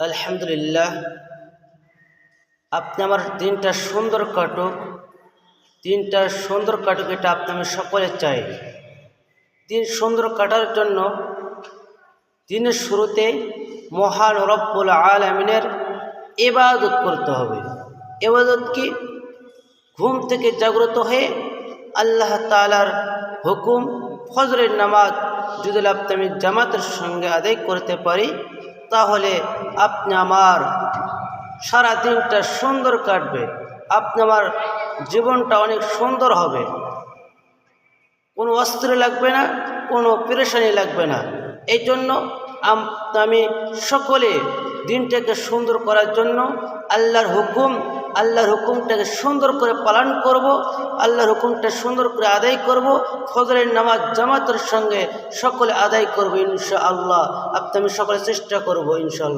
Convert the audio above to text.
আলহামদুলিল্লাহ, আপনি আমার দিনটা সুন্দর কাটুক, দিনটা সুন্দর কাটুক, এটা আপনি আমি সকলে চাই। দিন সুন্দর কাটার জন্য দিনের শুরুতে মহান রব্বুল আলামিনের ইবাদত করতে হবে। ইবাদত কি? ঘুম থেকে জাগ্রত হয়ে আল্লাহ তাআলার হুকুম ফজরের নামাজ যদি আমি জামাতের সঙ্গে আদায় করতে পারি, তাহলে আপনি আমার সারা দিনটা সুন্দর কাটবে, আপনি আমার জীবনটা অনেক সুন্দর হবে, কোনো অস্ত্র লাগবে না, কোনো পেরেশানি লাগবে না। এই জন্য আমি সকলে দিনটাকে সুন্দর করার জন্য আল্লাহর হুকুমটাকে সুন্দর করে পালন করব, আল্লাহর হুকুমটা সুন্দর করে আদায় করব, ফজরের নামাজ জামাতের সঙ্গে সকলে আদায় করব ইনশাআল্লাহ। আমি সকলে চেষ্টা করব ইনশাআল্লাহ।